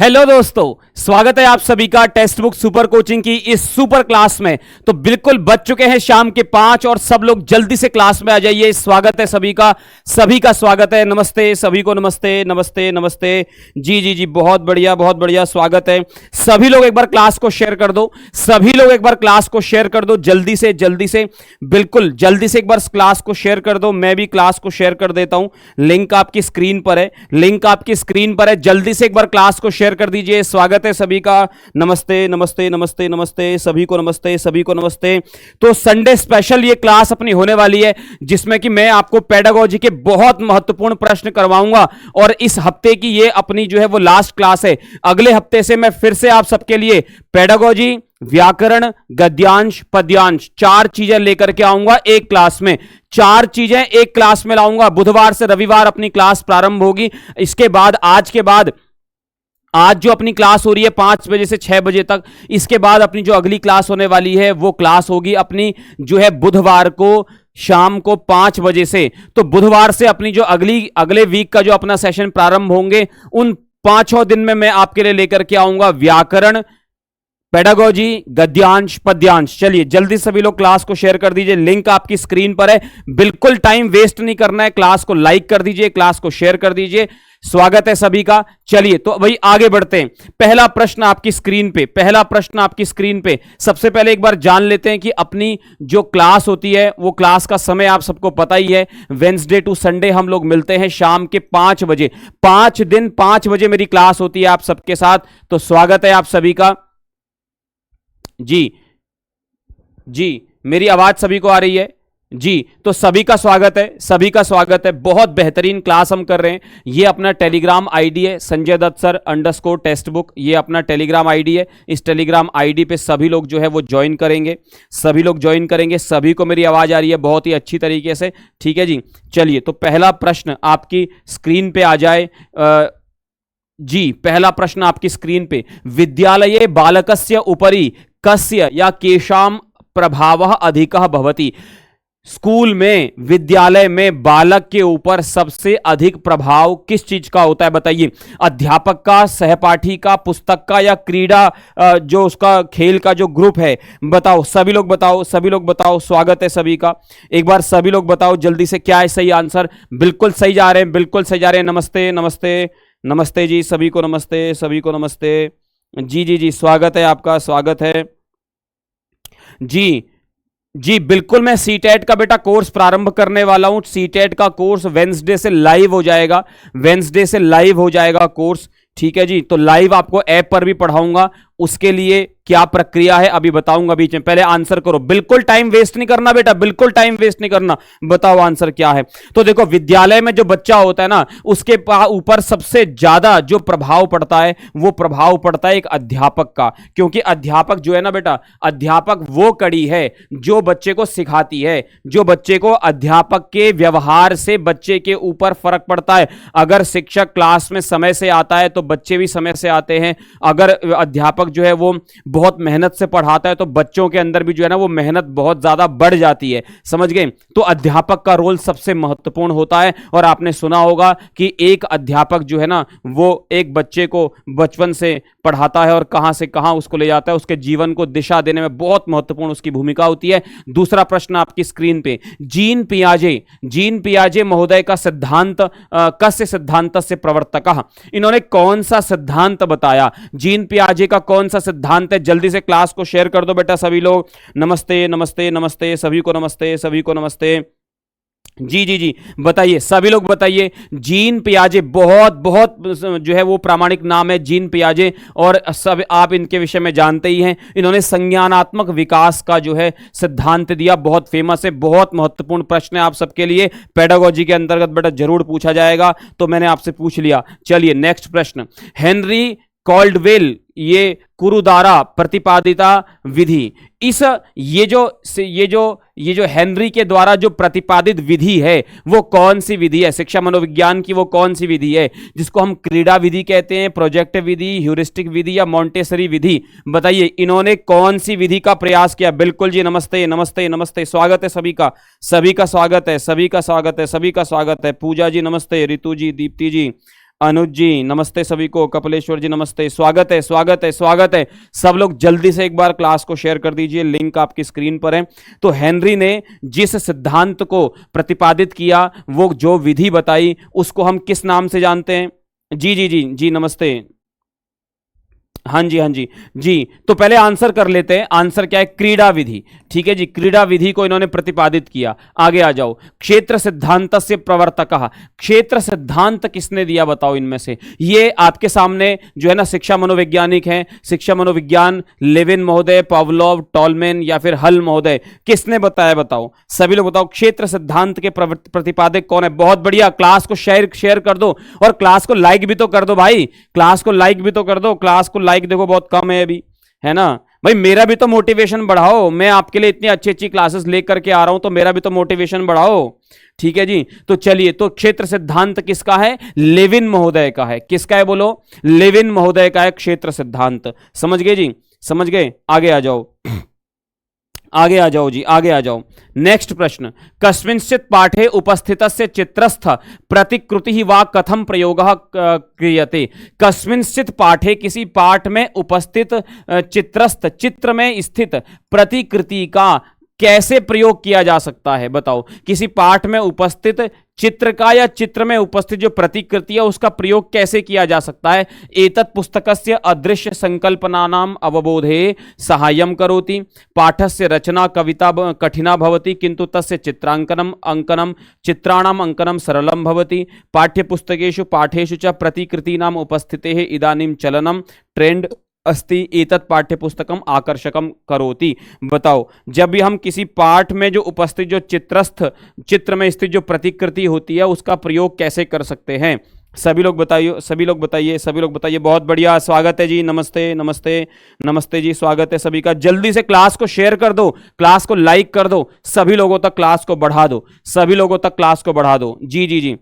Hello दोस्तों, स्वागत है आप सभी का टेक्स्ट बुक सुपर कोचिंग की इस सुपर क्लास में। तो बिल्कुल बज चुके हैं शाम के 5 और सब लोग जल्दी से क्लास में आ जाइए। स्वागत है सभी का स्वागत है। नमस्ते सभी को, नमस्ते नमस्ते नमस्ते। जी जी जी, बहुत बढ़िया स्वागत है। सभी लोग एक बार क्लास को शेयर कर दो, सभी लोग एक बार क्लास को शेयर कर दो जल्दी से, बिल्कुल जल्दी से एक बार क्लास को शेयर कर दो। मैं भी क्लास को शेयर कर देता हूं। लिंक आपकी स्क्रीन पर है, जल्दी से एक बार क्लास को शेयर कर दीजिए। स्वागत है सभी का। नमस्ते नमस्ते नमस्ते नमस्ते सभी को, नमस्ते। तो संडे स्पेशल ये क्लास अपनी होने वाली है जिसमें कि मैं आपको पेडागोजी के बहुत महत्वपूर्ण प्रश्न करवाऊंगा और इस हफ्ते की ये अपनी जो है वो लास्ट क्लास है। अगले हफ्ते से मैं फिर से आप सबके लिए पेडागोजी, व्याकरण, गद्यांश, पद्यांश 4 चीजें लेकर के आऊंगा एक क्लास में। 4 चीजें एक क्लास में लाऊंगा। बुधवार से रविवार अपनी क्लास प्रारंभ होगी। इसके बाद आज जो अपनी क्लास हो रही है 5 बजे से 6 बजे तक, इसके बाद अपनी जो अगली क्लास होने वाली है वो क्लास होगी अपनी जो है बुधवार को शाम को 5 बजे से। तो बुधवार से अपनी जो अगले वीक का जो अपना सेशन प्रारंभ होंगे उन 5 दिन में मैं आपके लिए लेकर के आऊंगा व्याकरण, पेडागोजी, गद्यांश, पद्यांश। चलिए जल्दी सभी लोग क्लास को शेयर कर दीजिए। लिंक आपकी स्क्रीन पर है। बिल्कुल टाइम वेस्ट नहीं करना है। क्लास को लाइक कर दीजिए, क्लास को शेयर कर दीजिए। स्वागत है सभी का। चलिए तो भाई आगे बढ़ते हैं। पहला प्रश्न आपकी स्क्रीन पे। सबसे पहले एक बार जान लेते हैं कि अपनी जो क्लास होती है वो क्लास का समय आप सबको पता ही है। वेडनेसडे टू संडे हम लोग मिलते हैं शाम के 5 बजे। 5 दिन 5 बजे मेरी क्लास होती है आप सबके साथ। तो स्वागत है आप सभी का। जी, मेरी आवाज सभी को आ रही है जी। तो सभी का स्वागत है। बहुत बेहतरीन क्लास हम कर रहे हैं। ये अपना टेलीग्राम आईडी है, Sanjay Dutt sir _ textbook. ये अपना टेलीग्राम आईडी है। इस टेलीग्राम आईडी पे सभी लोग जो है वो ज्वाइन करेंगे। सभी को मेरी आवाज आ रही है बहुत ही अच्छी तरीके से, ठीक है जी। चलिए तो पहला प्रश्न आपकी स्क्रीन पे आ जाए। जी, पहला प्रश्न आपकी स्क्रीन पे। विद्यालये बालकस्य उपरि कस्य या केषां प्रभावः अधिकः भवति। स्कूल में, विद्यालय में बालक के ऊपर सबसे अधिक प्रभाव किस चीज का होता है बताइए। अध्यापक का, सहपाठी का, पुस्तक का या क्रीड़ा जो उसका खेल का जो ग्रुप है। बताओ सभी लोग बताओ। स्वागत है सभी का। एक बार सभी लोग बताओ जल्दी से क्या है सही आंसर। बिल्कुल सही जा रहे हैं। नमस्ते जी, सभी को नमस्ते। जी, स्वागत है आपका, स्वागत है जी। बिल्कुल मैं सीटेट का बेटा कोर्स प्रारंभ करने वाला हूं। सीटेट का कोर्स वेडनेसडे से लाइव हो जाएगा कोर्स, ठीक है जी। तो लाइव आपको ऐप पर भी पढ़ाऊंगा। उसके लिए क्या प्रक्रिया है अभी बताऊंगा बीच में। पहले आंसर करो। बिल्कुल टाइम वेस्ट नहीं करना बेटा, बताओ आंसर क्या है। तो देखो, विद्यालय में जो बच्चा होता है ना, उसके ऊपर सबसे ज्यादा जो प्रभाव पड़ता है वो प्रभाव पड़ता है एक अध्यापक का। क्योंकि अध्यापक जो है ना बेटा, अध्यापक वो कड़ी है जो बच्चे को सिखाती है, जो बच्चे को, अध्यापक के व्यवहार से बच्चे के ऊपर फर्क पड़ता है। अगर शिक्षक क्लास में समय से आता है तो बच्चे भी समय से आते हैं। अगर अध्यापक जो है वो बहुत मेहनत से पढ़ाता है तो बच्चों के अंदर भी जो है ना वो मेहनत बहुत ज्यादा बढ़ जाती है। समझ गए। तो अध्यापक का रोल सबसे महत्वपूर्ण होता है। और आपने सुना होगा कि एक अध्यापक जो है ना वो एक बच्चे को बचपन से पढ़ाता है और कहां से कहां उसको ले जाता है, उसके जीवन को दिशा देने में बहुत महत्वपूर्ण उसकी भूमिका होती है। दूसरा प्रश्न आपकी स्क्रीन पे। जीन पियाजे महोदय का सिद्धांत कस्य सिद्धांत से प्रवर्तकः। इन्होंने कौन सा सिद्धांत बताया। जीन पियाजे का कौन सा सिद्धांत है। जल्दी से क्लास को शेयर कर दो बेटा सभी लोग। नमस्ते सभी को, नमस्ते। जी, बताइए सभी लोग बताइए। जीन पियाजे बहुत जो है वो प्रामाणिक नाम है, जीन पियाजे। और सब आप इनके विषय में जानते ही हैं। इन्होंने संज्ञानात्मक विकास का जो है सिद्धांत दिया, बहुत फेमस है, बहुत महत्वपूर्ण प्रश्न है आप सबके लिए। पेडागोजी के अंतर्गत बेटा जरूर पूछा जाएगा, तो मैंने आपसे पूछ लिया। चलिए नेक्स्ट प्रश्न। हेनरी कॉल्डवेल ये कुरुदारा प्रतिपादिता विधि। ये जो हेनरी के द्वारा जो प्रतिपादित विधि है वो कौन सी विधि है। शिक्षा मनोविज्ञान की वो कौन सी विधि है जिसको हम क्रीड़ा विधि कहते हैं, प्रोजेक्टिव विधि, ह्यूरिस्टिक विधि या मॉन्टेसरी विधि। बताइए इन्होंने कौन सी विधि का प्रयास किया। बिल्कुल जी, नमस्ते। स्वागत है सभी का स्वागत है। पूजा जी नमस्ते, रितु जी, दीप्ति जी, अनुज जी नमस्ते सभी को, कपिलेश्वर जी नमस्ते, स्वागत है स्वागत है स्वागत है। सब लोग जल्दी से एक बार क्लास को शेयर कर दीजिए, लिंक आपकी स्क्रीन पर है। तो हेनरी ने जिस सिद्धांत को प्रतिपादित किया, वो जो विधि बताई, उसको हम किस नाम से जानते हैं? जी जी जी जी नमस्ते। हाँ जी हाँ जी जी। तो पहले आंसर कर लेते हैं। आंसर क्या है? क्रीड़ा विधि। ठीक है जी, क्रीड़ा विधि को इन्होंने प्रतिपादित किया। आगे आ जाओ। क्षेत्र सिद्धांत से प्रवर्तक, क्षेत्र सिद्धांत किसने दिया बताओ इनमें से? ये आपके सामने जो है ना शिक्षा मनोवैज्ञानिक हैं, शिक्षा मनोविज्ञान, लेविन महोदय, पावलोव, टॉलमैन या फिर हल महोदय, किसने बताया बताओ? सभी लोग बताओ क्षेत्र सिद्धांत के प्रतिपादक कौन है? बहुत बढ़िया, क्लास को शेयर कर दो और क्लास को लाइक भी तो कर दो भाई, क्लास को लाइक भी तो कर दो। क्लास को लाइक देखो बहुत कम है अभी, है ना भाई? मेरा भी तो मोटिवेशन बढ़ाओ, मैं आपके लिए इतनी अच्छी अच्छी क्लासेस लेकर के आ रहा हूं, तो मेरा भी तो मोटिवेशन बढ़ाओ। ठीक है जी, तो चलिए, तो क्षेत्र सिद्धांत किसका है? लेविन महोदय का है। किसका है बोलो? लेविन महोदय का है क्षेत्र सिद्धांत। समझ गए जी, समझ गए? आगे आ जाओ, आगे आ जाओ जी, आगे आ जाओ। नेक्स्ट प्रश्न, कस्मिंश्चित् पाठे उपस्थितस्य चित्रस्थ प्रतिकृति वा कथम प्रयोगः क्रियते? कस्मिंश्चित् पाठे, किसी पाठ में उपस्थित चित्रस्थ, चित्र में स्थित प्रतिकृति का कैसे प्रयोग किया जा सकता है बताओ? किसी पाठ में उपस्थित चित्र का या चित्र में उपस्थित जो प्रतिकृति है उसका प्रयोग कैसे किया जा सकता है? एतत् पुस्तकस्य अदृश्य संकल्पनानाम अवबोधे सहाय्यं करोति। पाठस्य रचना कविता कठिना भवति किंतु तस्य चित्रांकनम अंकनम चित्राणाम अंकनम सरलम भवति। पाठ्यपुस्तकेषु पाठेषु च प्रतिकृतीनाम उपस्थितेः इदानीं चलनम ट्रेंड अस्ति एतत् पाठ्यपुस्तकम आकर्षकम करोति। बताओ, जब भी हम किसी पाठ में जो उपस्थित जो चित्रस्थ, चित्र में स्थित जो प्रतिकृति होती है उसका प्रयोग कैसे कर सकते हैं? सभी लोग बताइए, सभी लोग बताइए, सभी लोग बताइए। बहुत बढ़िया, स्वागत है जी, नमस्ते नमस्ते नमस्ते जी, स्वागत है सभी का। जल्दी से क्लास को शेयर कर दो, क्लास को लाइक कर दो, सभी लोगों तक क्लास को बढ़ा दो, सभी लोगों तक क्लास को बढ़ा दो। जी जी जी।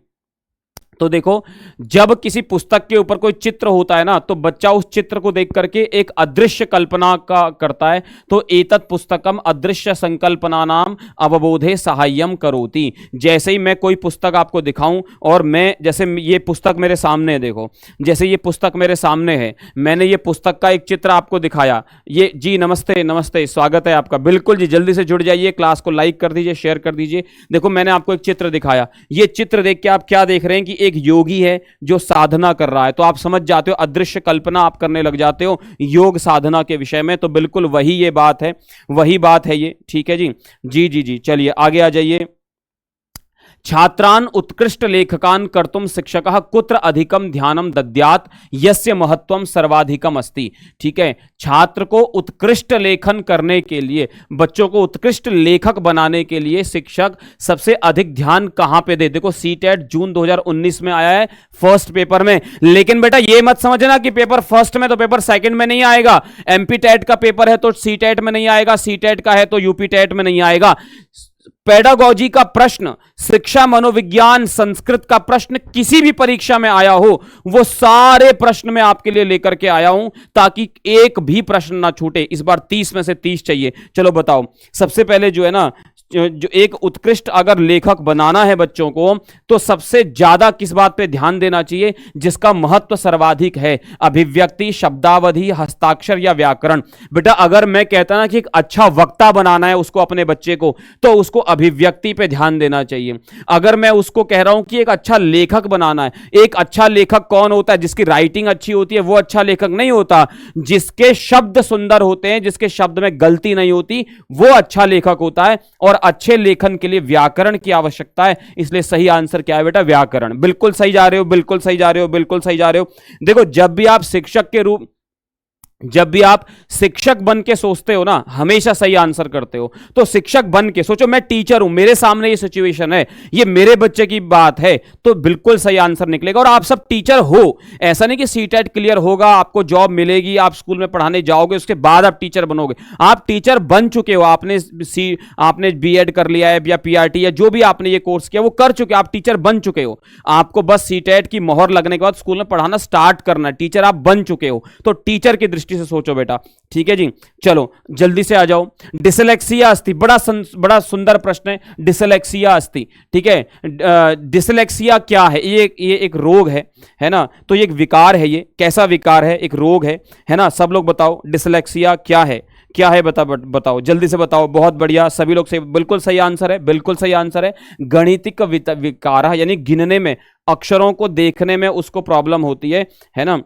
तो देखो, जब किसी पुस्तक के ऊपर कोई चित्र होता है ना, तो बच्चा उस चित्र को देख करके एक अदृश्य कल्पना का करता है। तो एतत् पुस्तकम अदृश्य संकल्पना नाम अवबोधे सहाय्यम करोति। जैसे ही मैं कोई पुस्तक आपको दिखाऊं, और मैं जैसे ये पुस्तक मेरे सामने है, देखो जैसे ये पुस्तक मेरे सामने है, मैंने ये पुस्तक का एक चित्र आपको दिखाया। ये जी नमस्ते नमस्ते, स्वागत है आपका। बिल्कुल जी, जल्दी से जुड़ जाइए, क्लास को लाइक कर दीजिए, शेयर कर दीजिए। देखो मैंने आपको एक चित्र दिखाया, ये चित्र देख के आप क्या देख रहे हैं कि एक योगी है जो साधना कर रहा है। तो आप समझ जाते हो, अदृश्य कल्पना आप करने लग जाते हो योग साधना के विषय में। तो बिल्कुल वही ये बात है, वही बात है ये। ठीक है जी, जी जी जी। चलिए आगे आ जाइए। छात्रान उत्कृष्ट लेखकान कर्तुम शिक्षकः कुत्र अधिकम ध्यानम दद्यात् यस्य महत्वम सर्वाधिकम अस्ति। ठीक है, छात्र को उत्कृष्ट लेखन करने के लिए, बच्चों को उत्कृष्ट लेखक बनाने के लिए शिक्षक सबसे अधिक ध्यान कहां पे दे? देखो सीटेट जून 2019 में आया है फर्स्ट पेपर में, लेकिन बेटा ये मत समझना कि पेपर फर्स्ट में तो पेपर सेकंड में नहीं आएगा। एमपी टेट का पेपर है तो सीटेट में नहीं आएगा, सीटेट का है तो यूपी टेट में नहीं आएगा। पेडागोजी का प्रश्न, शिक्षा मनोविज्ञान संस्कृत का प्रश्न किसी भी परीक्षा में आया हो, वो सारे प्रश्न मैं आपके लिए लेकर के आया हूं ताकि एक भी प्रश्न ना छूटे। इस बार 30 में से 30 चाहिए। चलो बताओ, सबसे पहले जो है ना, जो एक उत्कृष्ट अगर लेखक बनाना है बच्चों को, तो सबसे ज्यादा किस बात पे ध्यान देना चाहिए? जिसका महत्व सर्वाधिक है, अभिव्यक्ति, शब्दावधि, हस्ताक्षर या व्याकरण। बेटा अगर मैं कहता ना कि एक अच्छा वक्ता बनाना है उसको अपने बच्चे को, तो उसको अभिव्यक्ति पे ध्यान देना चाहिए। अगर मैं उसको कह रहा हूं कि एक अच्छा लेखक बनाना है, एक अच्छा लेखक कौन होता है? जिसकी राइटिंग अच्छी होती है वो अच्छा लेखक नहीं होता। जिसके शब्द सुंदर होते हैं, जिसके शब्द में गलती नहीं होती, वो अच्छा लेखक होता है। और अच्छे लेखन के लिए व्याकरण की आवश्यकता है। इसलिए सही आंसर क्या है बेटा? व्याकरण। बिल्कुल सही जा रहे हो, बिल्कुल सही जा रहे हो, बिल्कुल सही जा रहे हो। देखो जब भी आप शिक्षक के रूप, जब भी आप शिक्षक बन के सोचते हो ना, हमेशा सही आंसर करते हो। तो शिक्षक बन के सोचो, मैं टीचर हूं, मेरे सामने ये सिचुएशन है, ये मेरे बच्चे की बात है, तो बिल्कुल सही आंसर निकलेगा। और आप सब टीचर हो, ऐसा नहीं कि सीटेट क्लियर होगा, आपको जॉब मिलेगी, आप स्कूल में पढ़ाने जाओगे, उसके बाद आप टीचर बनोगे। आप टीचर बन चुके हो, आपने बीएड कर लिया है या पीआरटी या जो भी आपने ये कोर्स किया वो कर चुके, आप टीचर बन चुके हो। आपको बस सीटेट की मोहर लगने के बाद स्कूल में पढ़ाना स्टार्ट करना है। टीचर आप बन चुके हो। तो टीचर की दृष्टि दृष्टि से सोचो बेटा, ठीक है जी। चलो जल्दी से आ जाओ। डिसलेक्सिया अस्ति, बड़ा सुंदर प्रश्न है, डिसलेक्सिया अस्ति, ठीक है। डिसलेक्सिया क्या है? ये एक रोग है ना, तो ये एक विकार है। ये कैसा विकार है? एक रोग है ना। सब लोग बताओ डिसलेक्सिया क्या है, क्या है? बताओ जल्दी से बताओ। बहुत बढ़िया, सभी लोग से बिल्कुल सही आंसर है, बिल्कुल सही आंसर है। गणितिक विकार, यानी गिनने में, अक्षरों को देखने में उसको प्रॉब्लम होती है ना।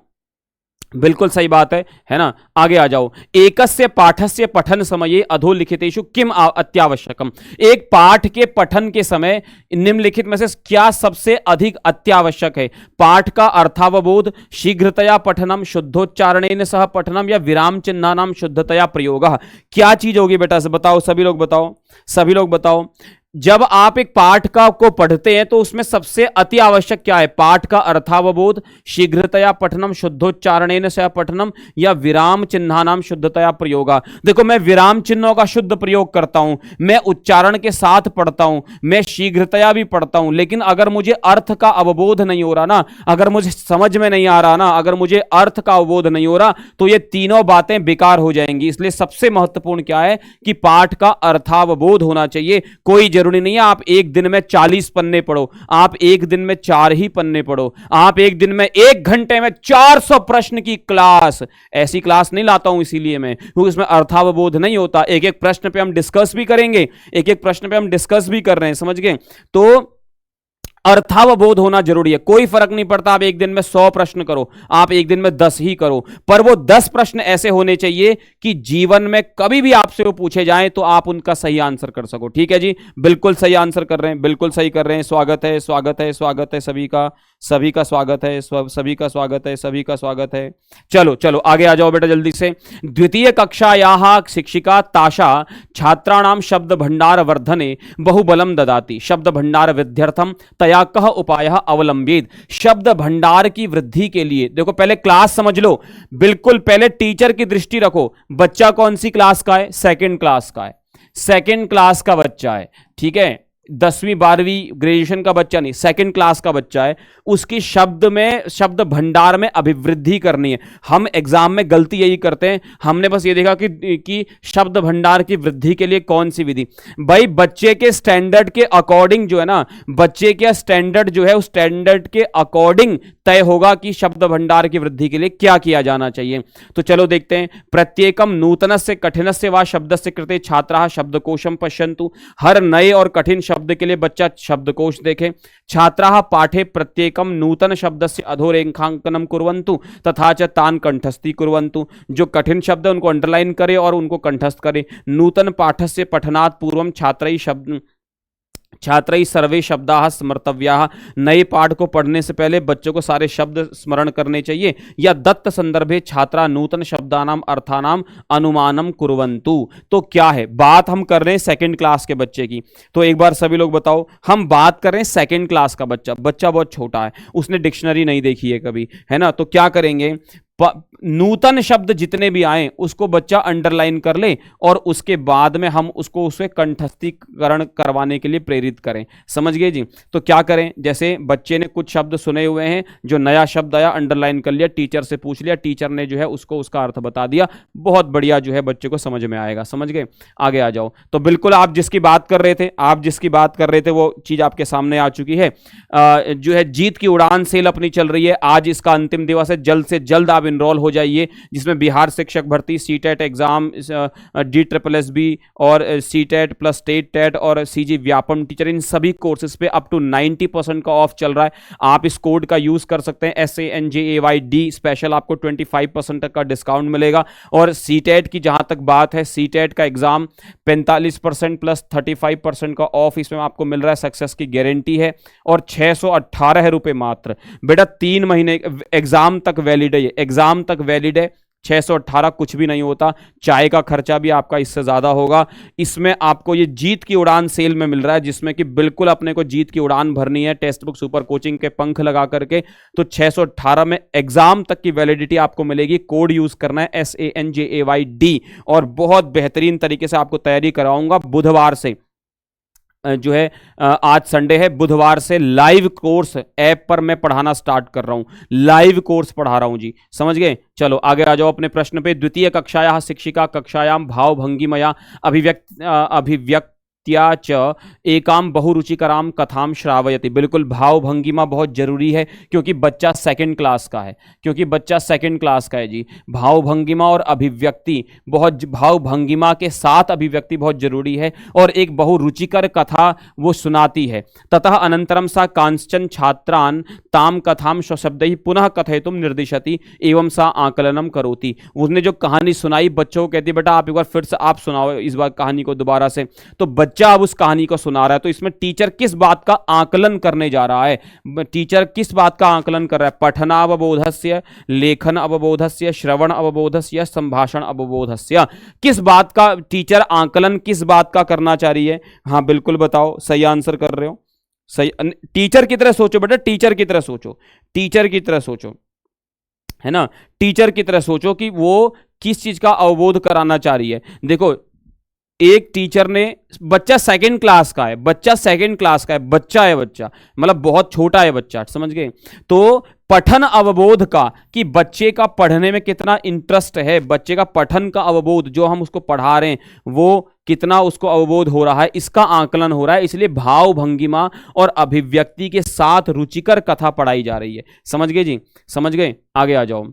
बिल्कुल सही बात है ना। आगे आ जाओ। एकस्य पाठस्य पठन समये अधोलिखितेषु किम अत्यावश्यकम। एक पाठ के पठन के समय निम्नलिखित में से क्या सबसे अधिक अत्यावश्यक है? पाठ का अर्थावबोध, शीघ्रतया पठनम, शुद्धोच्चारणेन सह पठनम, या विराम चिन्हानाम शुद्धतया प्रयोगः। क्या चीज होगी बेटा? से बताओ, सभी लोग बताओ, सभी लोग बताओ। जब आप एक पाठ को पढ़ते हैं तो उसमें सबसे अति आवश्यक क्या है? पाठ का अर्थावबोध, शीघ्रतया पठनम, शुद्धोच्चारणेन सह पठनम, या विराम चिन्हानाम शुद्धतया प्रयोगा। देखो, मैं विराम चिन्हों का शुद्ध प्रयोग करता हूं, मैं उच्चारण के साथ पढ़ता हूं, मैं शीघ्रतया भी पढ़ता हूं, लेकिन अगर मुझे अर्थ का अवबोध नहीं हो रहा ना, अगर मुझे समझ में नहीं आ रहा ना, अगर मुझे अर्थ का अवबोध नहीं हो रहा, तो ये तीनों बातें बेकार हो जाएंगी। इसलिए सबसे महत्वपूर्ण क्या है कि पाठ का अर्थावबोध होना चाहिए। कोई जरूरी नहीं है आप एक दिन में 40 पन्ने पढ़ो, आप एक दिन में 4 ही पन्ने पढ़ो, आप एक दिन में 1 घंटे में 400 प्रश्न की क्लास, ऐसी क्लास नहीं लाता हूं इसीलिए मैं, क्योंकि इसमें अर्थावबोध नहीं होता। एक एक प्रश्न पे हम डिस्कस भी करेंगे, एक एक प्रश्न पे हम डिस्कस भी कर रहे हैं, समझ गए? तो अर्थावबोध होना जरूरी है। कोई फर्क नहीं पड़ता आप एक दिन में 100 प्रश्न करो, आप एक दिन में 10 ही करो, पर वो 10 प्रश्न ऐसे होने चाहिए कि जीवन में कभी भी आपसे वो पूछे जाएं तो आप उनका सही आंसर कर सको। ठीक है जी, बिल्कुल सही आंसर कर रहे हैं, बिल्कुल सही कर रहे हैं। स्वागत है, स्वागत है, स्वागत है सभी का, सभी का स्वागत है, सभी का स्वागत है, सभी का स्वागत है। चलो चलो आगे आ जाओ बेटा जल्दी से। द्वितीय कक्षायाः शिक्षिका ताशा छात्राणाम शब्द भंडार वर्धने बहुबलम ददाति। शब्द भंडार विद्यार्थम तया कह उपायः अवलंबित। शब्द भंडार की वृद्धि के लिए देखो, पहले क्लास समझ लो, बिल्कुल पहले टीचर की दृष्टि रखो। बच्चा कौन सी क्लास का है? सेकंड क्लास का है, सेकंड क्लास का बच्चा है, ठीक है। 10वीं 12वीं ग्रेजुएशन का बच्चा नहीं, सेकंड क्लास का बच्चा है। उसकी शब्द भंडार में अभिवृद्धि करनी है। हम एग्जाम में गलती यही करते हैं, हमने बस ये देखा कि शब्द भंडार की वृद्धि के लिए कौन सी विधि। भाई बच्चे के स्टैंडर्ड के अकॉर्डिंग जो है ना, बच्चे के स्टैंडर्ड जो है उस स्टैंडर्ड के अकॉर्डिंग तय होगा कि शब्द भंडार की वृद्धि के लिए क्या किया जाना चाहिए। तो चलो देखते हैं। प्रत्येकम नूतनस्य कठिनस्य वा शब्दस्य कृते छात्राः शब्दकोशम पश्यन्तु। हर नए और कठिन शब्द के लिए बच्चा शब्दकोश देखे। छात्राः पाठे प्रत्येकम नूतन शब्दस्य अधोरेखांकनम कुर्वन्तु तथा च तान कंठस्थी कुर्वन्तु। जो कठिन शब्द है उनको अंडरलाइन करे और उनको कंठस्थ करे। नूतन पाठस्य पठनात् पूर्वम छात्रैः सर्वे शब्दाः स्मर्तव्याः। नए पाठ को पढ़ने से पहले बच्चों को सारे शब्द स्मरण करने चाहिए। या दत्त संदर्भे छात्रा नूतन शब्दानाम अर्थानाम अनुमानम कुर्वन्तु। तो क्या है, बात हम कर रहे हैं सेकंड क्लास के बच्चे की। तो एक बार सभी लोग बताओ, हम बात कर रहे हैं सेकंड क्लास का बच्चा बहुत छोटा है, उसने डिक्शनरी नहीं देखी है कभी, है ना। तो क्या करेंगे, नूतन शब्द जितने भी आए उसको बच्चा अंडरलाइन कर ले और उसके बाद में हम उसको उसे कंठस्थीकरण करवाने के लिए प्रेरित करें। समझ गए जी? तो क्या करें, जैसे बच्चे ने कुछ शब्द सुने हुए हैं, जो नया शब्द आया अंडरलाइन कर लिया, टीचर से पूछ लिया, टीचर ने जो है उसको उसका अर्थ बता दिया, बहुत बढ़िया जो है बच्चे को समझ में आएगा। समझ गए? आगे आ जाओ। तो बिल्कुल आप जिसकी बात कर रहे थे वो चीज आपके सामने आ चुकी है। जो है जीत की उड़ान सेल अपनी चल रही है, आज इसका अंतिम दिवस है। जल्द से जल्द आप इनरोल हो जाइए, जिसमें बिहार शिक्षक भर्ती, सीटेट एग्जाम, DSSB और सीटेट प्लस स्टेट टेट और सीजी व्यापम टीचर, इन सभी कोर्सेज पे अप टू 90% का ऑफ चल रहा है। आप इस कोड का यूज कर सकते हैं, SANJAYD स्पेशल, आपको 25% तक का डिस्काउंट मिलेगा। और सीटेट की जहां तक बात है, सीटेट का एग्जाम 45% प्लस 35% का ऑफ इसमें आपको मिल रहा है, सक्सेस की गारंटी है। और 618 रुपए मात्र बेटा, 3 महीने एग्जाम तक वैलिड है, एग्जाम तक वैलिड है। 618 कुछ भी नहीं होता, चाय का खर्चा भी आपका इससे ज्यादा होगा। इसमें आपको ये जीत की उड़ान सेल में मिल रहा है, जिसमें कि बिल्कुल अपने को जीत की उड़ान भरनी है, टेक्स्ट बुक सुपर कोचिंग के पंख लगा करके। तो 618 में एग्जाम तक की वैलिडिटी आपको मिलेगी। कोड यूज करना है SANJAYD, और बहुत बेहतरीन तरीके से आपको तैयारी कराऊंगा बुधवार से। जो है आज संडे है, बुधवार से लाइव कोर्स ऐप पर मैं पढ़ाना स्टार्ट कर रहा हूं, लाइव कोर्स पढ़ा रहा हूं जी, समझ गए। चलो आगे आ जाओ अपने प्रश्न पे। द्वितीय कक्षाया शिक्षिका कक्षायाम भाव भंगिमया अभिव्यक्त्या च एकाम बहुरुचिकराम कथाम श्रावयति। बिल्कुल, भाव भंगिमा बहुत जरूरी है क्योंकि बच्चा सेकंड क्लास का है, क्योंकि बच्चा सेकंड क्लास का है जी। भाव भंगिमा और अभिव्यक्ति बहुत, भाव भंगिमा के साथ अभिव्यक्ति बहुत जरूरी है, और एक बहुरुचिकर कथा वो सुनाती है। ततः अनंतरम सा कांचन छात्रान ताम कथाम स्वशब्दैः पुनः कथयितुम निर्दिशति एवं सा आकलनम करोति। उसने जो कहानी सुनाई बच्चों को कहती बेटा आप एक बार फिर से आप सुनाओ इस बार कहानी को दोबारा से, तो बच्चा अब उस कहानी को सुना रहा है। तो इसमें टीचर किस बात का आकलन करने जा रहा है, टीचर किस बात का आकलन कर रहा है? पठनावबोधस्य, लेखन अवबोधस्य, श्रवण अवबोधस्य, संभाषण अवबोधस्य। किस बात का टीचर आकलन किस बात का करना चाह रही है? हाँ बिल्कुल बताओ, सही आंसर कर रहे हो, सही। टीचर की तरह सोचो बेटा, टीचर की तरह सोचो, टीचर की तरह सोचो, है ना, टीचर की तरह सोचो कि वो किस चीज का अवबोध कराना चाह रही है। देखो एक टीचर ने, बच्चा सेकंड क्लास का है, बच्चा सेकंड क्लास का है, बच्चा है, बच्चा मतलब बहुत छोटा है बच्चा, समझ गए। तो पठन अवबोध का, कि बच्चे का पढ़ने में कितना इंटरेस्ट है, बच्चे का पठन का अवबोध, जो हम उसको पढ़ा रहे हैं वो कितना उसको अवबोध हो रहा है, इसका आकलन हो रहा है। इसलिए भाव भंगिमा और अभिव्यक्ति के साथ रुचिकर कथा पढ़ाई जा रही है। समझ गए जी, समझ गए। आगे आ जाओ।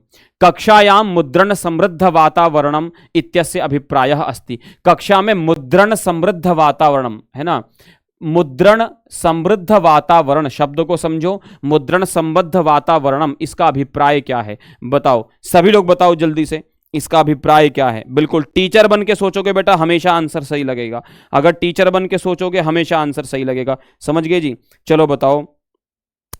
कक्षायाम मुद्रण समृद्ध वातावरणम इत्यस्य अभिप्रायः अस्ति। कक्षा में मुद्रण समृद्ध वातावरणम, है ना, मुद्रण समृद्ध वातावरण शब्द को समझो, मुद्रण समृद्ध वातावरणम, इसका अभिप्राय क्या है बताओ, सभी लोग बताओ जल्दी से, इसका अभिप्राय क्या है? बिल्कुल टीचर बन के सोचोगे बेटा हमेशा आंसर सही लगेगा, अगर टीचर बन के सोचोगे हमेशा आंसर सही लगेगा। समझ गए जी, चलो बताओ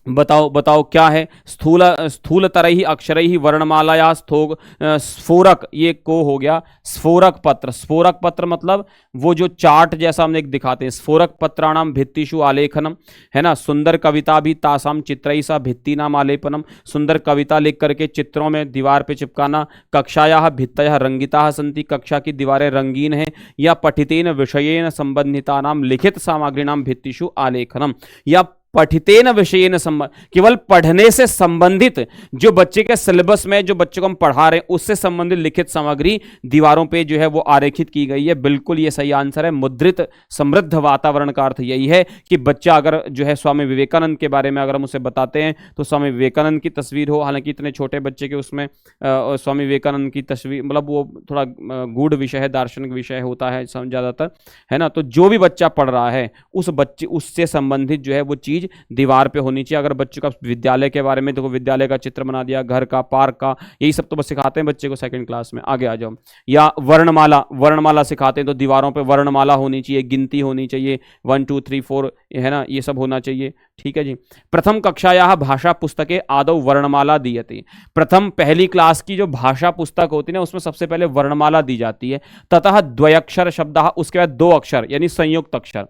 बताओ बताओ क्या है? स्थूल स्थूलतरैः अक्षरैः वर्णमालाया स्फोरक, ये को हो गया स्फोरक पत्र। स्फोरक पत्र मतलब वो जो चार्ट जैसा हम एक दिखाते हैं। स्फोरक पत्राणाम भित्तिषु आलेखनम, है ना। सुंदर कविता भी तासाम चित्रैः सा भित्तिनाम आलेपनम, सुंदर कविता लिख करके चित्रों में दीवार पे चिपकाना। कक्षायाः भित्तयः रंगिताः सन्ति, कक्षा की दीवारें रंगीन हैं। या पठितेन विषयेन संबंधितानाम लिखित सामग्रीणाम भित्तिषु आलेखनम, या पठितेन विषयेन संबंध, केवल पढ़ने से संबंधित जो बच्चे के सिलेबस में जो बच्चों को हम पढ़ा रहे हैं उससे संबंधित लिखित सामग्री दीवारों पे जो है वो आरेखित की गई है। बिल्कुल ये सही आंसर है। मुद्रित समृद्ध वातावरण का अर्थ यही है कि बच्चा अगर जो है स्वामी विवेकानंद के बारे में अगर हम उसे बताते हैं तो स्वामी विवेकानंद की तस्वीर हो, हालांकि इतने छोटे बच्चे के उसमें स्वामी विवेकानंद की तस्वीर, मतलब वो थोड़ा गूढ़ विषय है, दार्शनिक विषय होता है ज्यादातर, है ना। तो जो भी बच्चा पढ़ रहा है उस बच्चे उससे संबंधित जो है वो चीज दीवार पे होनी चाहिए। अगर बच्चे का विद्यालय के बारे में देखो, विद्यालय का चित्र बना दिया, घर का, पार्क का, यही सब तो बस सिखाते हैं बच्चे को सेकंड क्लास में। आगे आ जाओ। या वर्णमाला, वर्णमाला सिखाते हैं तो दीवारों पे वर्णमाला होनी चाहिए, गिनती होनी चाहिए, 1 2 3 4, है ना, ये सब होना चाहिए। ठीक है जी। प्रथम कक्षायाः भाषा पुस्तके आदौ वर्णमाला दीयते। प्रथम पहली क्लास की जो भाषा पुस्तक होती है ना उसमें सबसे पहले वर्णमाला दी जाती है। ततः द्वयक्षर शब्दः, उसके बाद 2 अक्षर यानी संयुक्त अक्षर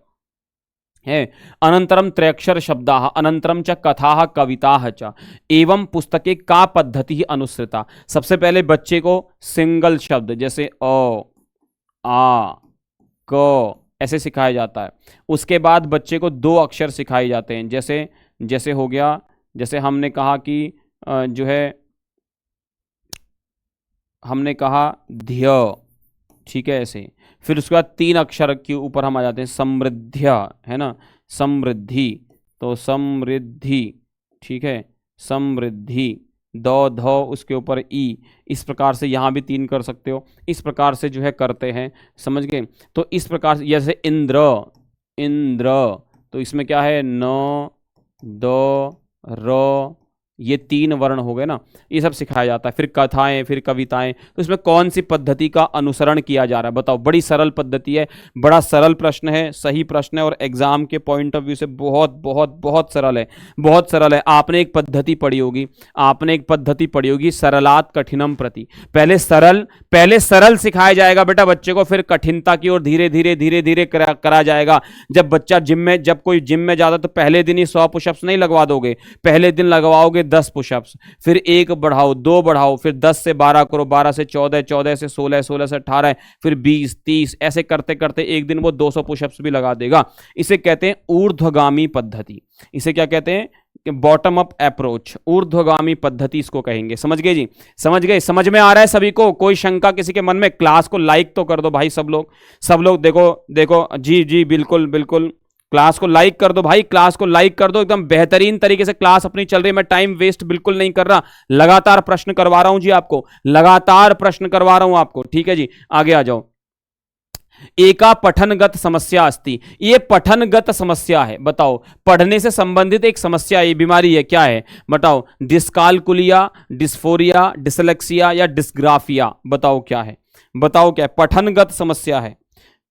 है। अनंतरम त्रयक्षर शब्दाः, अनंतरम च कथाः कविताः च, एवं पुस्तके का पद्धति अनुसृता। सबसे पहले बच्चे को सिंगल शब्द जैसे अ, आ, क ऐसे सिखाया जाता है। उसके बाद बच्चे को 2 अक्षर सिखाए जाते हैं, जैसे जैसे हो गया, जैसे हमने कहा कि जो है हमने कहा ध्य, ठीक है, ऐसे। फिर उसके बाद 3 अक्षर के ऊपर हम आ जाते हैं, समृद्ध्य, है ना, समृद्धि, तो समृद्धि, ठीक है, समृद्धि, दो ध उसके ऊपर ई। इस प्रकार से यहाँ भी 3 कर सकते हो, इस प्रकार से जो है करते हैं। समझ गए। तो इस प्रकार से जैसे इंद्र, इंद्र, तो इसमें क्या है, न, द, र, ये 3 वर्ण हो गए ना, ये सब सिखाया जाता है। फिर कथाएं, फिर कविताएं। तो इसमें कौन सी पद्धति का अनुसरण किया जा रहा है बताओ? बड़ी सरल पद्धति है, बड़ा सरल प्रश्न है, सही प्रश्न है, और एग्जाम के पॉइंट ऑफ व्यू से बहुत बहुत बहुत सरल है, बहुत सरल है। आपने एक पद्धति पढ़ी होगी, आपने एक पद्धति पढ़ी होगी, सरलात कठिनम प्रति। पहले सरल सिखाया जाएगा बेटा बच्चे को, फिर कठिनता की ओर धीरे धीरे धीरे धीरे करा जाएगा। जब बच्चा जब कोई जिम में जाता तो पहले दिन ही 100 पुशअप्स नहीं लगवा दोगे, पहले दिन लगवाओगे 10 पुशअप्स, फिर 1 बढ़ाओ, 2 बढ़ाओ, फिर 10 से 12 करो, 12 से 14, 14 से 16, 16 से 18, फिर 20, 30, ऐसे करते करते एक दिन वो 200 पुशअप्स भी लगा देगा। इसे कहते हैं ऊर्ध्वगामी पद्धति। इसे क्या कहते हैं? बॉटम अप अप्रोच, ऊर्ध्वगामी पद्धति इसको कहेंगे। समझ गए जी? समझ गए? समझ में आ रहा है सभी को? कोई शंका किसी के मन में? क्लास को लाइक तो कर दो भाई सब लोग, सब लोग। देखो देखो, जी जी बिल्कुल बिल्कुल, क्लास को लाइक कर दो भाई, क्लास को लाइक कर दो। एकदम बेहतरीन तरीके से क्लास अपनी चल रही है, मैं टाइम वेस्ट बिल्कुल नहीं कर रहा, लगातार प्रश्न करवा रहा हूं जी आपको, लगातार प्रश्न करवा रहा हूं आपको। ठीक है जी, आगे आ जाओ। एका पठनगत समस्या अस्ति, ये पठनगत समस्या है। बताओ, पढ़ने से संबंधित एक समस्या, ये बीमारी है, क्या है बताओ? डिस्कालकुलिया, डिस्फोरिया, डिसलेक्सिया या डिस्ग्राफिया? बताओ क्या है? बताओ क्या है? पठनगत समस्या है,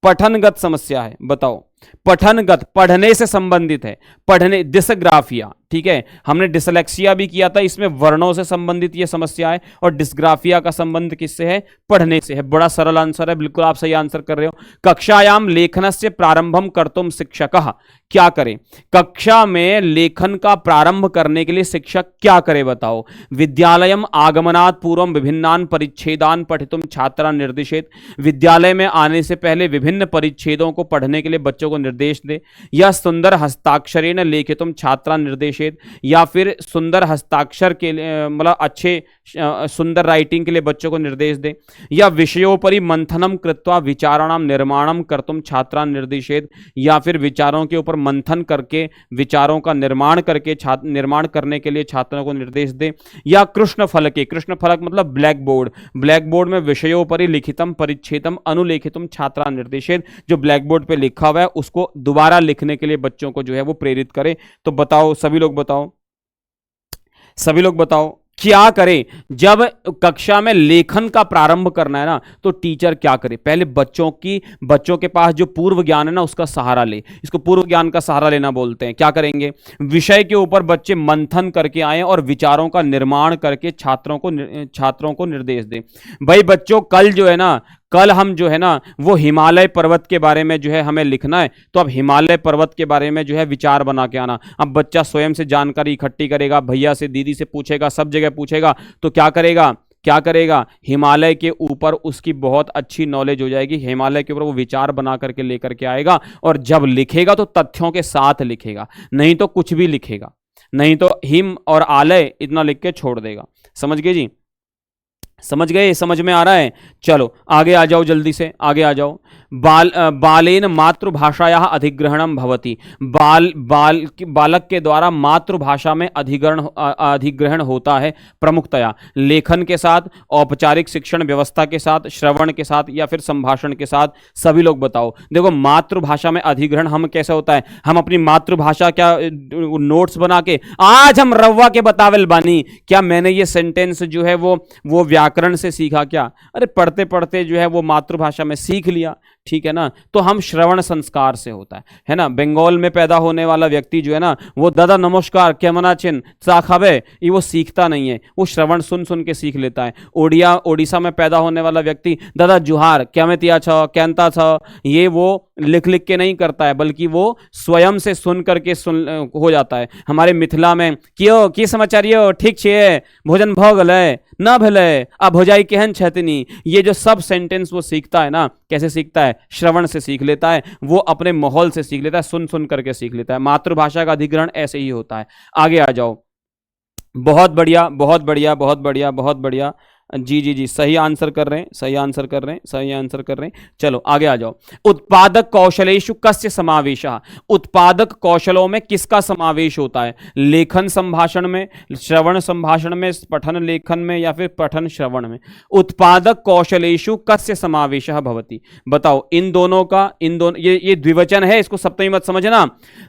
पठनगत समस्या है। बताओ, पठनगत, पढ़ने से संबंधित है, पढ़ने, डिस्ग्राफिया। ठीक है, हमने डिसलेक्सिया भी किया था, इसमें वर्णों से संबंधित यह समस्या है, और डिस्ग्राफिया का संबंध किससे है? पढ़ने से है। बड़ा सरल आंसर है, बिल्कुल आप सही आंसर कर रहे हो। कक्षायाम लेखनस्य प्रारंभम कर्तुम शिक्षकः क्या करे? कक्षा में लेखन का प्रारंभ करने के लिए शिक्षक क्या करे? बताओ। विद्यालयम आगमनात् पूर्वम विभिन्नान परिच्छेदान पठितुम छात्रा निर्दिशेत, विद्यालय में आने से पहले विभिन्न परिच्छेदों को पढ़ने के लिए बच्चों को निर्देश दे। या सुंदर हस्ताक्षरेण लेखितुम छात्रा निर्देशेत, या फिर सुंदर हस्ताक्षर के लिए, मतलब अच्छे सुंदर राइटिंग के लिए बच्चों को निर्देश दे। या विषयोपरि मंथनम कृत्वा विचाराणाम निर्माणम कर्तुम छात्रा निर्देशेत, या फिर विचारों के ऊपर मंथन करके विचारों का निर्माण करके निर्माण करने के लिए छात्रों को निर्देश दे। या कृष्ण फलके, कृष्ण फलक मतलब ब्लैक बोर्ड, ब्लैक बोर्ड में विषयोपरि लिखितम परिच्छेदम अनुलेखितम छात्रा निर्देशेत, जो ब्लैक बोर्ड पे लिखा हुआ है उसको दोबारा लिखने के लिए बच्चों को जो है वो प्रेरित करे। तो बताओ, सभी लोग बताओ, सभी लोग बताओ, क्या करे? जब कक्षा में लेखन का प्रारंभ करना है ना, तो टीचर क्या करे? पहले बच्चों के पास जो पूर्व ज्ञान है ना, उसका सहारा ले। इसको पूर्व ज्ञान का सहारा लेना बोलते हैं। क्या करेंगे? विषय के ऊपर बच्चे मंथन करके आए और विचारों का निर्माण करके छात्रों को निर्देश दें। भाई बच्चों, कल जो है ना, कल हम जो है ना वो हिमालय पर्वत के बारे में जो है हमें लिखना है, तो अब हिमालय पर्वत के बारे में जो है विचार बना के आना। अब बच्चा स्वयं से जानकारी इकट्ठी करेगा, भैया से, दीदी से पूछेगा, सब जगह पूछेगा, तो क्या करेगा? क्या करेगा? हिमालय के ऊपर उसकी बहुत अच्छी नॉलेज हो जाएगी, हिमालय के ऊपर वो विचार बना करके लेकर के आएगा, और जब लिखेगा तो तथ्यों के साथ लिखेगा, नहीं तो कुछ भी लिखेगा, नहीं तो हिम और आलय इतना लिख के छोड़ देगा। समझ गए जी? समझ गए? समझ में आ रहा है? चलो आगे आ जाओ, जल्दी से आगे आ जाओ। बालेन मातृभाषायाः अधिग्रहणम भवति, बालक के द्वारा मातृभाषा में अधिग्रहण होता है प्रमुखतया लेखन के साथ, औपचारिक शिक्षण व्यवस्था के साथ, श्रवण के साथ, या फिर संभाषण के साथ। सभी लोग बताओ। देखो, मातृभाषा में अधिग्रहण हम कैसे होता है? हम अपनी मातृभाषा क्या नोट्स बना के, आज हम रवा के बतावेल बानी, क्या मैंने ये सेंटेंस जो है वो व्याकरण से सीखा क्या? अरे पढ़ते पढ़ते जो है वो मातृभाषा में सीख लिया। ठीक है ना? तो हम श्रवण संस्कार से होता है ना? बंगाल में पैदा होने वाला व्यक्ति जो है ना, वो दादा नमस्कार केमन आछेन चा खाबे, ये वो सीखता नहीं है, वो श्रवण सुन सुन के सीख लेता है। ओडिशा में पैदा होने वाला व्यक्ति दादा जुहार क्यामेतिया छ कैंता छ, ये वो लिख लिख के नहीं करता है, बल्कि वो स्वयं से सुन करके हो जाता है। हमारे मिथिला में क्यों की समाचार यो ठीक छे, भोजन भ गले ना भेले, अब हो जाई केहन छतनी, ये जो सब सेंटेंस वो सीखता है ना, कैसे सीखता है? श्रवण से सीख लेता है, वो अपने माहौल से सीख लेता है, सुन सुन करके सीख लेता है। मातृभाषा का अधिग्रहण ऐसे ही होता है। आगे आ जाओ। बहुत बढ़िया, बहुत बढ़िया, बहुत बढ़िया, बहुत बढ़िया। जी जी जी, सही आंसर कर रहे हैं, सही आंसर कर रहे हैं, सही आंसर कर रहे हैं। चलो आगे आ जाओ। उत्पादक कौशलेषु कस्य समावेशः, उत्पादक कौशलों में किसका समावेश होता है? लेखन संभाषण में, श्रवण संभाषण में, पठन लेखन में, या फिर पठन श्रवण में? उत्पादक कौशलेषु कस्य समावेशः भवति? बताओ। इन दोनों का, ये द्विवचन है, इसको सप्तमी मत समझना।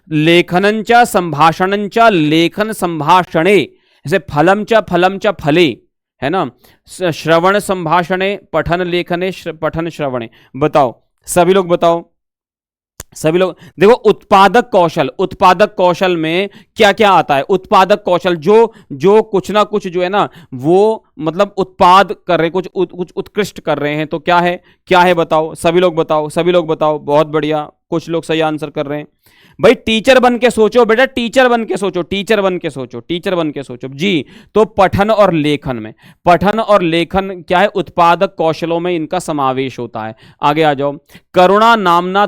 लेखनंच संभाषणंच लेखन संभाषणे, जैसे फलम च फले, है ना? श्रवण संभाषणे, पठन लेखने, पठन श्रवणे। बताओ, सभी लोग बताओ, सभी लोग देखो। उत्पादक कौशल में क्या क्या आता है? उत्पादक कौशल जो कुछ ना कुछ जो है ना, वो मतलब उत्पाद कर रहे, कुछ उत्कृष्ट कर रहे हैं, तो क्या है? क्या है बताओ, सभी लोग बताओ, सभी लोग बताओ। बहुत बढ़िया, कुछ लोग सही आंसर कर रहे हैं। भाई टीचर बन के सोचो बेटा, टीचर बन के सोचो, टीचर बन के सोचो, टीचर बन के सोचो जी। तो पठन और लेखन में, पठन और लेखन क्या है, उत्पादक कौशलों में इनका समावेश होता है। आगे आ जाओ। करुणा नामना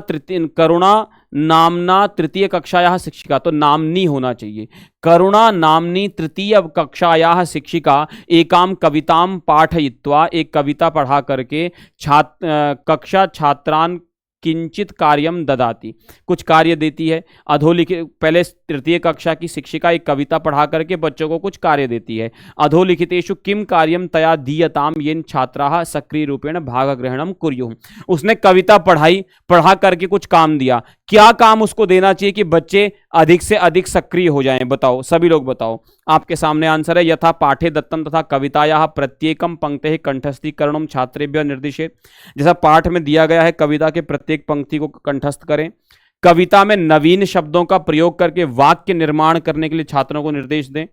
तृतीय कक्षायाः शिक्षिका, तो नामनी होना चाहिए। करुणा नामनी तृतीय कक्षायाः शिक्षिका एकाम कविताम पाठयित्वा, एक कविता पढ़ा करके कक्षा छात्रान किंचित कार्यम ददाती, कुछ कार्य देती है। अधोलिखित, पहले तृतीय कक्षा की शिक्षिका एक कविता पढ़ा करके बच्चों को कुछ कार्य देती है। अधोलिखितेषु किम कार्यम तया दीयताम येन छात्राः सक्रिय रूपेण भागग्रहणम कुर्युः, उसने कविता पढ़ा करके कुछ काम दिया। क्या काम उसको देना चाहिए कि बच्चे अधिक से अधिक सक्रिय हो जाएं? बताओ, सभी लोग बताओ। आपके सामने आंसर है, यथा पाठे दत्तम तथा कवितायाः प्रत्येकम पंक्तेः कंठस्थीकरणम छात्रेभ्यः निर्दिशेत्, जैसा पाठ में दिया गया है कविता के प्रत्येक पंक्ति को कंठस्थ करें। कविता में नवीन शब्दों का प्रयोग करके वाक्य निर्माण करने के लिए छात्रों को निर्देश दें।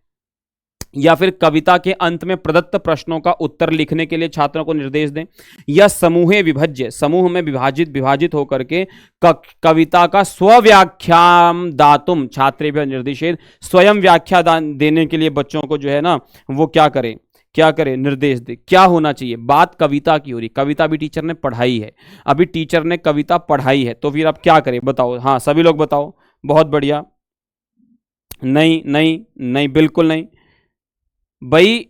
या फिर कविता के अंत में प्रदत्त प्रश्नों का उत्तर लिखने के लिए छात्रों को निर्देश दें। या समूहे विभज्य, समूह में विभाजित होकर के कविता का स्वव्याख्याम दातुम छात्रेभ्यः निर्दिशेत्, स्वयं व्याख्या देने के लिए बच्चों को जो है ना वो क्या करे, निर्देश दे। क्या होना चाहिए? बात कविता की हो रही, कविता भी टीचर ने पढ़ाई है, अभी टीचर ने कविता पढ़ाई है, तो फिर आप क्या करें बताओ? हाँ सभी लोग बताओ, बहुत बढ़िया। नहीं नहीं नहीं, बिल्कुल नहीं भाई,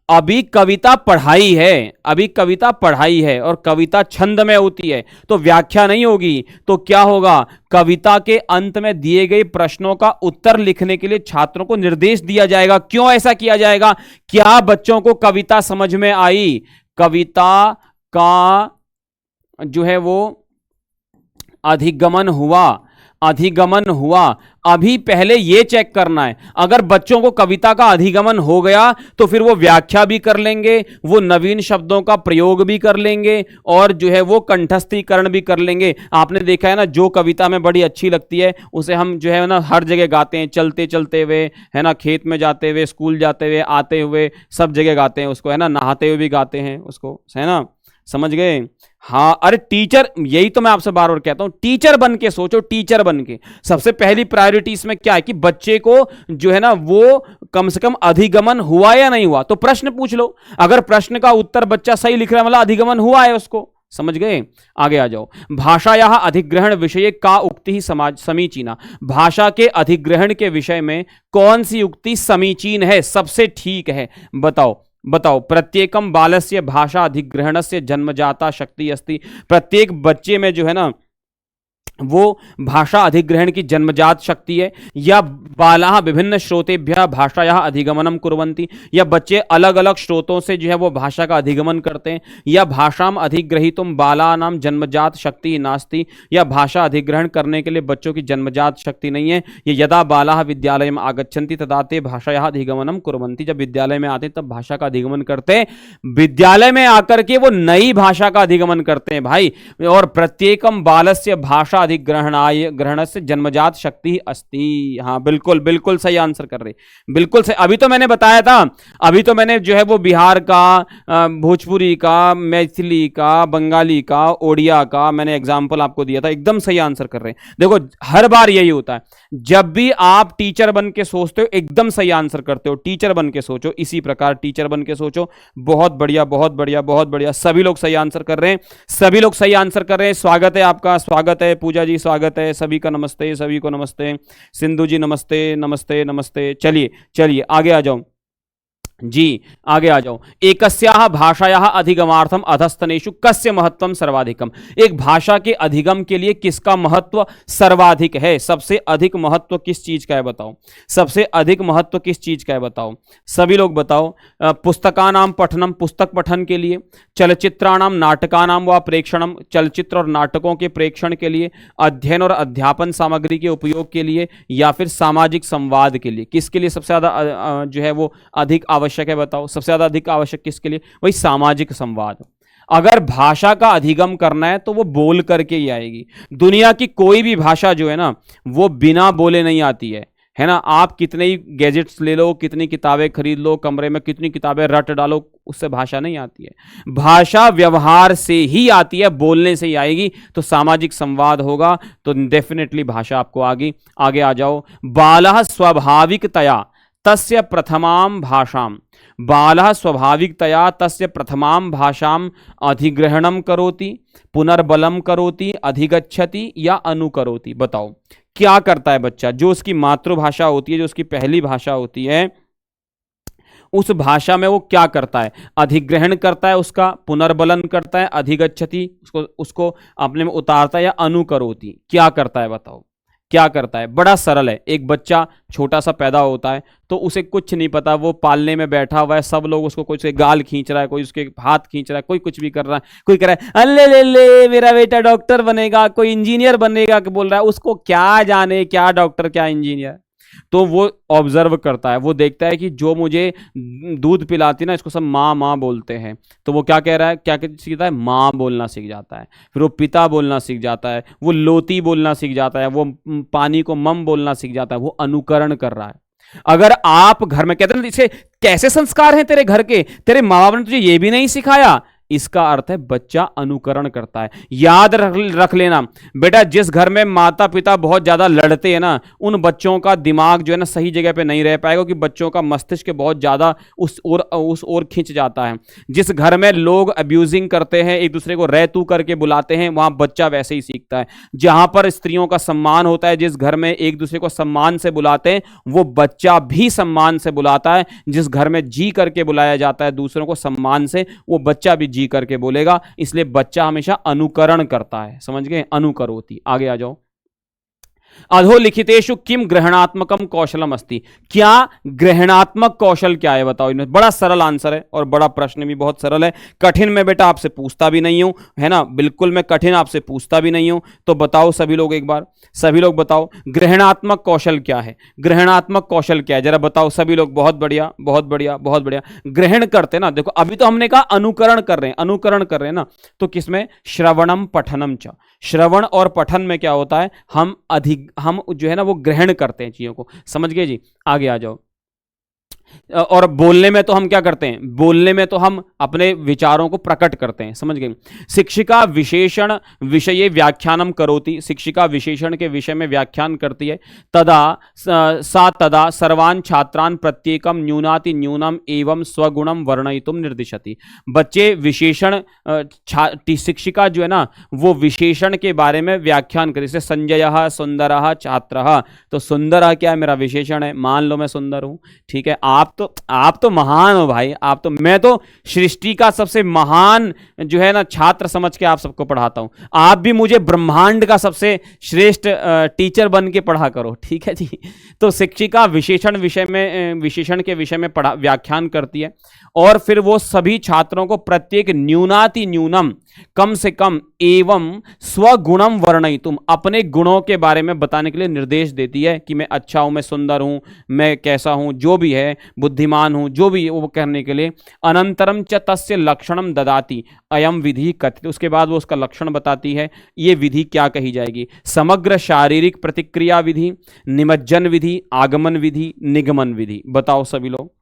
अभी कविता पढ़ाई है, अभी कविता पढ़ाई है और कविता छंद में होती है तो व्याख्या नहीं होगी। तो क्या होगा, कविता के अंत में दिए गए प्रश्नों का उत्तर लिखने के लिए छात्रों को निर्देश दिया जाएगा। क्यों ऐसा किया जाएगा? क्या बच्चों को कविता समझ में आई? कविता का जो है वो अधिगमन हुआ। अभी पहले यह चेक करना है, अगर बच्चों को कविता का अधिगमन हो गया तो फिर वो व्याख्या भी कर लेंगे, वो नवीन शब्दों का प्रयोग भी कर लेंगे और जो है वो कंठस्थीकरण भी कर लेंगे। आपने देखा है ना, जो कविता में बड़ी अच्छी लगती है उसे हम जो है ना हर जगह गाते हैं, चलते चलते हुए, है ना, खेत में जाते हुए, स्कूल जाते हुए, आते हुए, सब जगह गाते हैं उसको, है ना, नहाते हुए भी गाते हैं उसको, है ना, समझ गए? हाँ, अरे टीचर, यही तो मैं आपसे बार बार कहता हूं, टीचर बन के सोचो, टीचर बन के। सबसे पहली प्रायोरिटी इसमें क्या है कि बच्चे को जो है ना वो कम से कम अधिगमन हुआ या नहीं हुआ, तो प्रश्न पूछ लो। अगर प्रश्न का उत्तर बच्चा सही लिख रहा है मतलब अधिगमन हुआ है उसको, समझ गए? आगे आ जाओ। भाषायाः अधिग्रहण विषये का उक्ति ही समाज समीचीना, भाषा के अधिग्रहण के विषय में कौन सी उक्ति समीचीन है, सबसे ठीक है? बताओ। प्रत्येकम बालस्य भाषा अधिग्रहणस्य जन्मजाता शक्ति अस्ति, प्रत्येक बच्चे में जो है ना वो भाषा अधिग्रहण की जन्मजात शक्ति है। या बालाः विभिन्न श्रोतेभ्यः भाषायाः अधिगमनम कुर्वन्ति, या बच्चे अलग अलग श्रोतों से जो है वो भाषा का अधिगमन करते हैं। या भाषाम अधिग्रहीतुम बालानां जन्मजात शक्ति नास्ति, या भाषा अधिग्रहण करने के लिए बच्चों की जन्मजात शक्ति नहीं है। ये यदा बालाः विद्यालयम् आगच्छन्ति तदा ते भाषायाः अधिगमनम कुर्वन्ति, जब विद्यालय में आते तब भाषा का अधिगमन करते हैं, विद्यालय में आकर के वो नई भाषा का अधिगमन करते हैं भाई। और प्रत्येकम बालस्य भाषा ग्रहण से जन्मजात शक्ति अस्ति। हाँ बिल्कुल सही आंसर कर रहे, बिल्कुल सही। अभी तो मैंने बताया था, अभी तो मैंने जो है वो बिहार का, भोजपुरी का, मैथिली का, बंगाली का, ओडिया का मैंने एग्जाम्पल आपको दिया था, एकदम सही आंसर कर रहे हैं। देखो हर बार यही होता है, जब भी आप टीचर बन के सोचते हो एकदम सही आंसर करते हो। टीचर बन के सोचो, इसी प्रकार टीचर बन के सोचो। बहुत बढ़िया, सभी लोग सही आंसर कर रहे हैं, स्वागत है आपका, स्वागत है पूजा जी, स्वागत है सभी का, नमस्ते, सभी को नमस्ते। सिंधु जी नमस्ते। चलिए आगे आ जाओ जी, आगे आ जाओ। एकस्याः भाषायाः अधिगमार्थम अधस्तनेषु कस्य महत्वम सर्वाधिकम, एक भाषा के अधिगम के लिए किसका महत्व सर्वाधिक है? सबसे अधिक महत्व किस चीज का है बताओ? सबसे अधिक महत्व किस चीज का है बताओ? सभी लोग बताओ। पुस्तकानां पठनम, पुस्तक पठन के लिए। चलचित्राणां नाटकानां व प्रेक्षणम, चलचित्र और नाटकों के प्रेक्षण के लिए। अध्ययन और अध्यापन सामग्री के उपयोग के लिए, या फिर सामाजिक संवाद के लिए। किसके लिए सबसे ज्यादा जो है वो अधिक आवश्यक है बताओ? सबसे ज्यादा अधिक आवश्यक किसके लिए? वही सामाजिक संवाद। अगर भाषा का अधिगम करना है तो वो बोल करके ही आएगी। दुनिया की कोई भी भाषा जो है ना वो बिना बोले नहीं आती है है ना। आप कितने ही गैजेट्स ले लो, कितनी किताबें खरीद लो, कमरे में कितनी किताबें रट डालो, उससे भाषा नहीं आती है। भाषा व्यवहार से ही आती है, बोलने से ही आएगी। तो सामाजिक संवाद होगा तो डेफिनेटली भाषा आपको आगे आगे आ जाओ। बालः स्वाभाविकतया तस्य प्रथमां भाषाम, बालः स्वाभाविकतया तस्य प्रथमां भाषाम अधिग्रहणम करोति, पुनर्बलम करोति, अधिगच्छति या अनुकरोति। बताओ क्या करता है बच्चा? जो उसकी मातृभाषा होती है, जो उसकी पहली भाषा होती है, उस भाषा में वो क्या करता है? अधिग्रहण करता है, उसका पुनर्बलन करता है, अधिगच्छति उसको उसको अपने में उतारता है, या अनुकरोति क्या करता है? बताओ क्या करता है? बड़ा सरल है। एक बच्चा छोटा सा पैदा होता है तो उसे कुछ नहीं पता, वो पालने में बैठा हुआ है, सब लोग उसको कोई उसके गाल खींच रहा है, कोई उसके हाथ खींच रहा है, कोई कुछ भी कर रहा है, कोई कह रहा है अल्ले ले ले मेरा बेटा डॉक्टर बनेगा, कोई इंजीनियर बनेगा कि बोल रहा है, उसको क्या जाने क्या डॉक्टर क्या इंजीनियर। तो वो ऑब्जर्व करता है, वो देखता है कि जो मुझे दूध पिलाती ना, इसको सब माँ माँ बोलते हैं। तो वो क्या कह रहा है, क्या सीखता है? माँ बोलना सीख जाता है। फिर वो पिता बोलना सीख जाता है, वो लोती बोलना सीख जाता है, वो पानी को मम बोलना सीख जाता है। वो अनुकरण कर रहा है। अगर आप घर में कहते हैं इसे कैसे संस्कार हैं तेरे घर के, तेरे माँ बाप ने तुझे ये भी नहीं सिखाया, इसका अर्थ है बच्चा अनुकरण करता है। याद रख लेना बेटा, जिस घर में माता पिता बहुत ज्यादा लड़ते हैं ना, उन बच्चों का दिमाग जो है ना सही जगह पे नहीं रह पाएगा, क्योंकि बच्चों का मस्तिष्क बहुत ज्यादा उस ओर खिंच जाता है। जिस घर में लोग अब्यूजिंग करते हैं, एक दूसरे को रह तू करके बुलाते हैं, वहां बच्चा वैसे ही सीखता है। जहां पर स्त्रियों का सम्मान होता है, जिस घर में एक दूसरे को सम्मान से बुलाते हैं, वो बच्चा भी सम्मान से बुलाता है। जिस घर में जी करके बुलाया जाता है दूसरों को सम्मान से, वो बच्चा भी जी करके बोलेगा। इसलिए बच्चा हमेशा अनुकरण करता है। समझ गए? अनुकरोति। आगे आ जाओ। अधोलिखितेषु किम ग्रहणात्मकम कौशलम अस्ति। क्या ग्रहणात्मक कौशल क्या है? बताओ। इनमें बड़ा सरल आंसर है और बड़ा प्रश्न भी बहुत सरल है। कठिन में बेटा आपसे पूछता भी नहीं हूं, है ना, बिल्कुल मैं कठिन आपसे पूछता भी नहीं हूं। तो बताओ सभी लोग, एक बार सभी लोग बताओ ग्रहणात्मक कौशल क्या है? ग्रहणात्मक कौशल क्या है जरा बताओ सभी लोग। बहुत बढ़िया बहुत बढ़िया बहुत बढ़िया। ग्रहण करते ना, देखो अभी तो हमने कहा अनुकरण कर रहे हैं, अनुकरण कर रहे हैं ना, तो किसमें? श्रवणम पठनम च। श्रवण और पठन में क्या होता है? हम जो है ना वो ग्रहण करते हैं चीजों को। समझ गए जी? आगे आ जाओ। और बोलने में तो हम क्या करते हैं? बोलने में तो हम अपने विचारों को प्रकट करते हैं। समझ गए? शिक्षिका विशेषण विषये व्याख्यानम करोति। शिक्षिका विशेषण के विषय में व्याख्यान करती है। तदा सर्वान् छात्रान् प्रत्येकम न्यूनाति न्यूनम एवं स्वगुणम वर्णयितुम निर्दिशति। बच्चे विशेषण, शिक्षिका जो है ना वो विशेषण के बारे में व्याख्यान करे। जैसे संजयः सुंदरः छात्रः, तो सुंदर क्या है? मेरा विशेषण है। मान लो मैं सुंदर हूं, ठीक है। आप तो महान हो भाई, आप तो, मैं तो सृष्टि का सबसे महान जो है ना छात्र समझ के आप सबको पढ़ाता हूं। आप भी मुझे ब्रह्मांड का सबसे श्रेष्ठ टीचर बन के पढ़ा करो, ठीक है जी। तो शिक्षिका विशेषण के विषय में व्याख्यान करती है, और फिर वो सभी छात्रों को प्रत्येक न्यूनाति न्यूनम, कम से कम, एवं स्वगुणम वर्णयितुम, अपने गुणों के बारे में बताने के लिए निर्देश देती है कि मैं अच्छा हूं, मैं सुंदर हूं, मैं कैसा हूं, जो भी है, बुद्धिमान हूं, जो भी वो करने के लिए। अनंतरम च तस्य लक्षणम ददाति अयम विधि कथित। उसके बाद वो उसका लक्षण बताती है। ये विधि क्या कही जाएगी? समग्र शारीरिक प्रतिक्रिया विधि, निमज्जन विधि, आगमन विधि, निगमन विधि। बताओ सभी लोग।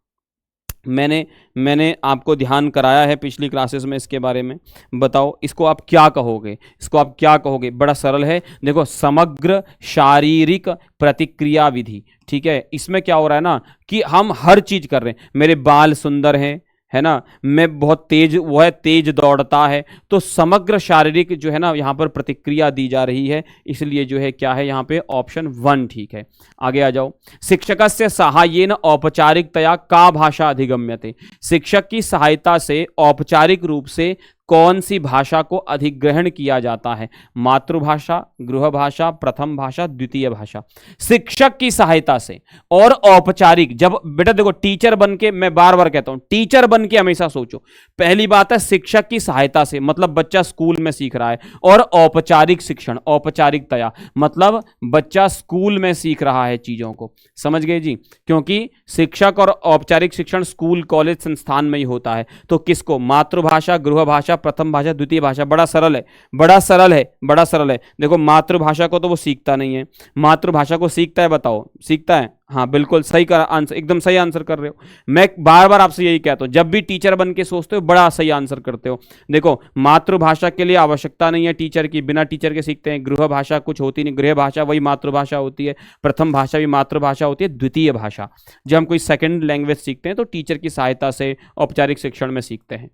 मैंने आपको ध्यान कराया है पिछली क्लासेस में इसके बारे में। बताओ इसको आप क्या कहोगे? इसको आप क्या कहोगे? बड़ा सरल है। देखो, समग्र शारीरिक प्रतिक्रिया विधि, ठीक है। इसमें क्या हो रहा है ना कि हम हर चीज कर रहे हैं। मेरे बाल सुंदर हैं, है ना, मैं बहुत तेज, वो है तेज दौड़ता है, तो समग्र शारीरिक जो है ना यहाँ पर प्रतिक्रिया दी जा रही है। इसलिए जो है क्या है यहाँ पे? ऑप्शन 1 ठीक है। आगे आ जाओ। शिक्षकस्य साहाय्येन औपचारिकतया का भाषा अधिगम्यते। शिक्षक की सहायता से औपचारिक रूप से कौन सी भाषा को अधिग्रहण किया जाता है? मातृभाषा, गृह भाषा, प्रथम भाषा, द्वितीय भाषा। शिक्षक की सहायता से और औपचारिक, जब बेटा देखो टीचर बनके, मैं बार बार कहता हूं टीचर बनके हमेशा सोचो। पहली बात है शिक्षक की सहायता से, मतलब बच्चा स्कूल में सीख रहा है, और औपचारिक शिक्षण, औपचारिकतया मतलब बच्चा स्कूल में सीख रहा है चीजों को। समझ गए जी? क्योंकि शिक्षक और औपचारिक शिक्षण स्कूल, कॉलेज, संस्थान में ही होता है। तो किसको? मातृभाषा, गृह भाषा, भाषा, प्रथम भाषा, द्वितीय भाषा। बड़ा सरल है, बड़ा सरल है, बड़ा सरल है। देखो मातृभाषा को तो वो सीखता नहीं है, मातृभाषा को सीखता है, बताओ सीखता है? हाँ बिल्कुल सही कर आंसर, एकदम सही आंसर कर रहे हो। मैं बार बार आपसे यही कहता हूं, जब भी टीचर बन के सोचते हो बड़ा सही आंसर करते हो। देखो मातृभाषा के लिए आवश्यकता नहीं है टीचर की, बिना टीचर के सीखते हैं। गृह भाषा कुछ होती नहीं, गृह भाषा वही मातृभाषा होती है, प्रथम भाषा भी मातृभाषा होती है, द्वितीय भाषा जब हम कोई सेकंड लैंग्वेज सीखते हैं तो टीचर की सहायता से औपचारिक शिक्षण में सीखते हैं।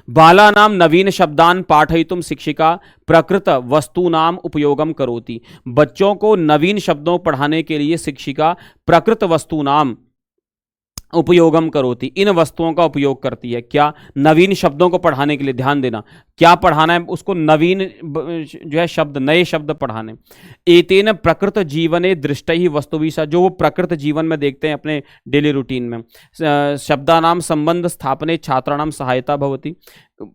बालानां नवीन शब्दान पाठयितुम शिक्षिका प्रकृत वस्तूनाम उपयोगम करोति। बच्चों को नवीन शब्दों पढ़ाने के लिए शिक्षिका प्रकृत वस्तूनाम उपयोगम करोति, इन वस्तुओं का उपयोग करती है। क्या? नवीन शब्दों को पढ़ाने के लिए। ध्यान देना, क्या पढ़ाना है उसको? नवीन जो है शब्द, नए शब्द पढ़ाने। एतेन प्रकृत जीवने दृष्टि वस्तुविशा, जो वो प्रकृत जीवन में देखते हैं अपने डेली रूटीन में। शब्दानाम संबंध स्थापने छात्राणाम सहायता भवति,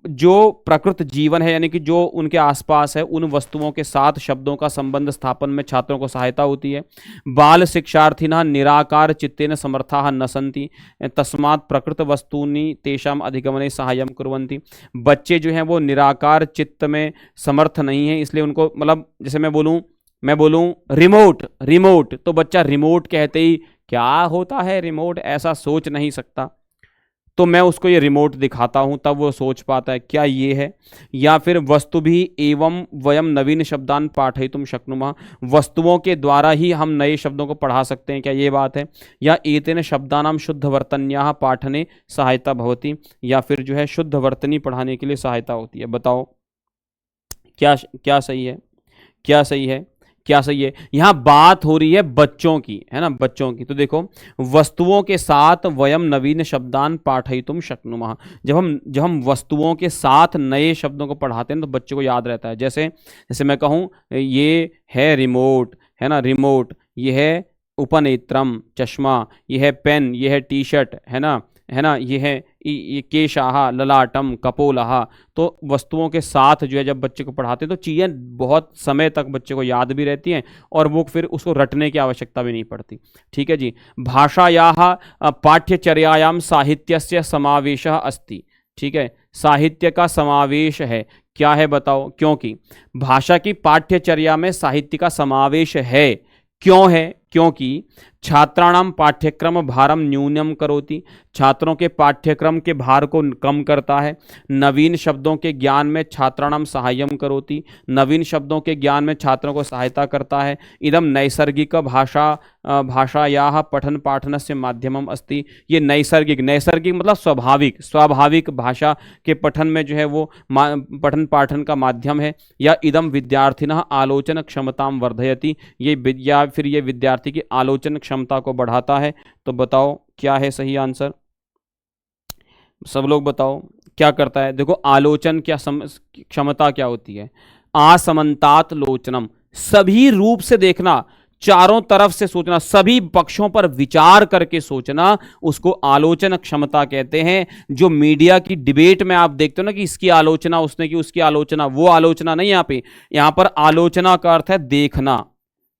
जो प्रकृत जीवन है यानी कि जो उनके आसपास है उन वस्तुओं के साथ शब्दों का संबंध स्थापन में छात्रों को सहायता होती है। बाल शिक्षार्थिनः निराकार चित्तेन समर्थाः न सन्ति तस्मात् प्रकृत वस्तूनि तेषाम अधिगमने सहायं कुर्वन्ति। बच्चे जो हैं वो निराकार चित्त में समर्थ नहीं है, इसलिए उनको, मतलब जैसे मैं बोलूं रिमोट, रिमोट तो बच्चा रिमोट कहते ही क्या होता है रिमोट, ऐसा सोच नहीं सकता, तो मैं उसको ये रिमोट दिखाता हूं तब वो सोच पाता है क्या ये है। या फिर वस्तु भी एवं वयम नवीन शब्दान पाठयितुम शक्नुमः, वस्तुओं के द्वारा ही हम नए शब्दों को पढ़ा सकते हैं, क्या ये बात है। या एतेन शब्दानाम शुद्ध वर्तन्याः पाठने सहायता भवति, या फिर जो है शुद्ध वर्तनी पढ़ाने के लिए सहायता होती है। बताओ क्या क्या सही है, क्या सही है, क्या सही है। यहां बात हो रही है बच्चों की, है ना, बच्चों की। तो देखो वस्तुओं के साथ वयम नवीन शब्दान पाठयितुम शक्नुमः, जब हम वस्तुओं के साथ नए शब्दों को पढ़ाते हैं तो बच्चे को याद रहता है। जैसे जैसे मैं कहूं ये है रिमोट, है ना, रिमोट, ये है उपनेत्रम चश्मा, ये है पेन, ये है टी शर्ट, है ना, ये है ये केशाहा ललाटम कपोलहा। तो वस्तुओं के साथ जो है जब बच्चे को पढ़ाते हैं तो चीज़ें बहुत समय तक बच्चे को याद भी रहती हैं और वो फिर उसको रटने की आवश्यकता भी नहीं पड़ती। ठीक है जी। भाषायाः पाठ्यचर्यायाम साहित्यस्य समावेशः अस्ति। ठीक है, साहित्य का समावेश है। क्या है बताओ? क्योंकि भाषा की पाठ्यचर्या में साहित्य का समावेश है। क्यों है? क्योंकि छात्राणाम पाठ्यक्रम भारम न्यूनम करोति, छात्रों के पाठ्यक्रम के भार को कम करता है। नवीन शब्दों के ज्ञान में छात्राणाम सहायम करोति, नवीन शब्दों के ज्ञान में छात्रों को सहायता करता है। इदम नैसर्गिक भाषायाः पठन पाठनस्य माध्यमम अस्ति, ये नैसर्गिक, नैसर्गिक मतलब स्वाभाविक, स्वाभाविक भाषा के पठन में जो है वो पठन पाठन का माध्यम है। या इदम विद्यार्थिनः आलोचन क्षमताम वर्धयति, या फिर ये विद्यार्थी की आलोचन क्षमता को बढ़ाता है। तो बताओ क्या है सही आंसर? सब लोग बताओ क्या करता है। देखो आलोचन क्या क्षमता क्या होती है? असमन्तात लोचनम, सभी रूप से देखना, चारों तरफ से सोचना, सभी पक्षों पर विचार करके सोचना, उसको आलोचन क्षमता कहते हैं। जो मीडिया की डिबेट में आप देखते हो ना कि इसकी आलोचना उसने की, उसकी आलोचना, वो आलोचना नहीं। यहाँ पर आलोचना का अर्थ है देखना,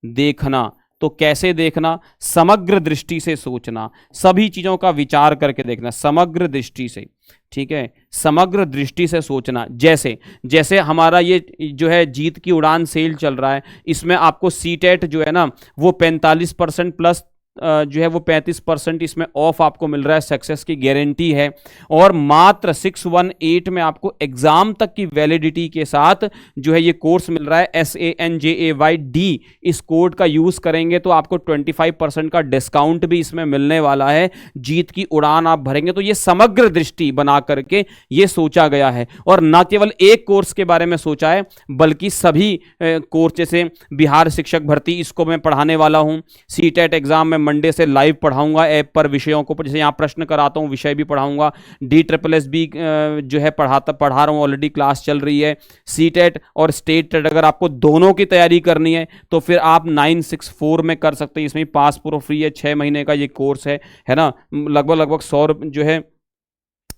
देखना। तो कैसे देखना? समग्र दृष्टि से सोचना, सभी चीजों का विचार करके देखना, समग्र दृष्टि से। ठीक है, समग्र दृष्टि से सोचना। जैसे जैसे हमारा ये जो है जीत की उड़ान सेल चल रहा है, इसमें आपको सीटेट जो है ना वो 45% प्लस जो है वो 35% इसमें ऑफ आपको मिल रहा है, सक्सेस की गारंटी है। और मात्र 618 में आपको एग्जाम तक की वैलिडिटी के साथ जो है ये कोर्स मिल रहा है, SANJAYD। इस कोड का यूज करेंगे तो आपको 25% का डिस्काउंट भी इसमें मिलने वाला है। जीत की उड़ान आप भरेंगे तो ये समग्र दृष्टि बना करके ये सोचा गया है, और न केवल एक कोर्स के बारे में सोचा है बल्कि सभी कोर्स, जैसे बिहार शिक्षक भर्ती, इसको मैं पढ़ाने वाला हूं। सीटेट एग्जाम में मंडे से लाइव पढ़ाऊंगा ऐप पर विषयों को, जैसे यहां प्रश्न कराता हूं विषय भी पढ़ाऊंगा। DSSS जो है पढ़ा रहा हूं, ऑलरेडी क्लास चल रही है। सीटेट और स्टेट टेट अगर आपको दोनों की तैयारी करनी है तो फिर आप 964 में कर सकते हैं, इसमें पास प्रो फ्री है, 6 महीने का ये कोर्स है ना। लगभग 100 जो है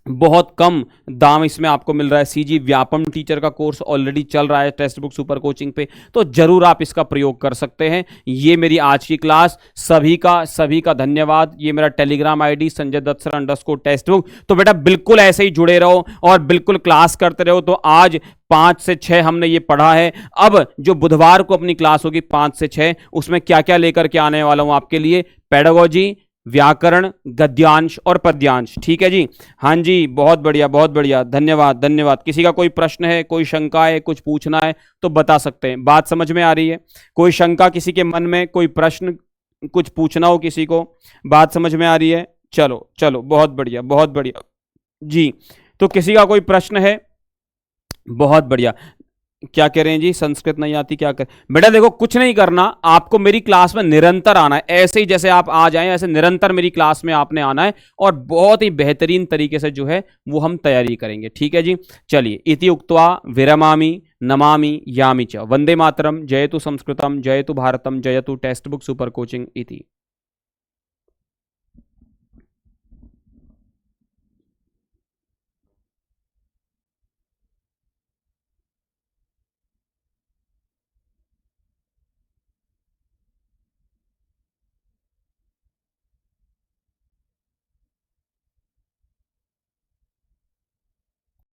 बहुत कम दाम इसमें आपको मिल रहा है। सीजी व्यापम टीचर का कोर्स ऑलरेडी चल रहा है टेक्स्ट बुक सुपर कोचिंग पे, तो जरूर आप इसका प्रयोग कर सकते हैं। ये मेरी आज की क्लास, सभी का धन्यवाद। ये मेरा Telegram ID Sanjay Dutt sir underscore text book. तो बेटा बिल्कुल ऐसे ही जुड़े रहो और बिल्कुल क्लास करते रहो। तो आज 5 से 6 हमने ये पढ़ा है। अब जो बुधवार को अपनी क्लास होगी 5 से 6, उसमें क्या क्या लेकर के आने वाला हूं आपके लिए, पेडागोजी, व्याकरण, गद्यांश और पद्यांश। ठीक है जी, हाँ जी, बहुत बढ़िया, धन्यवाद धन्यवाद। किसी का कोई प्रश्न है, कोई शंका है, कुछ पूछना है तो बता सकते हैं। बात समझ में आ रही है? कोई शंका किसी के मन में, कोई प्रश्न, कुछ पूछना हो किसी को, बात समझ में आ रही है? चलो चलो, बहुत बढ़िया जी। तो किसी का कोई प्रश्न है? बहुत बढ़िया। क्या कह रहे हैं जी, संस्कृत नहीं आती क्या कर? बेटा देखो, कुछ नहीं करना, आपको मेरी क्लास में निरंतर आना है। ऐसे ही जैसे आप आ जाएं, ऐसे निरंतर मेरी क्लास में आपने आना है और बहुत ही बेहतरीन तरीके से जो है वो हम तैयारी करेंगे। ठीक है जी, चलिए। इति उक्त्वा विरमामि नमामि यामि च। वंदे मातरम। जयतु संस्कृतम, जयतु भारतम, जयतु टेक्स्ट बुक सुपर कोचिंग इति।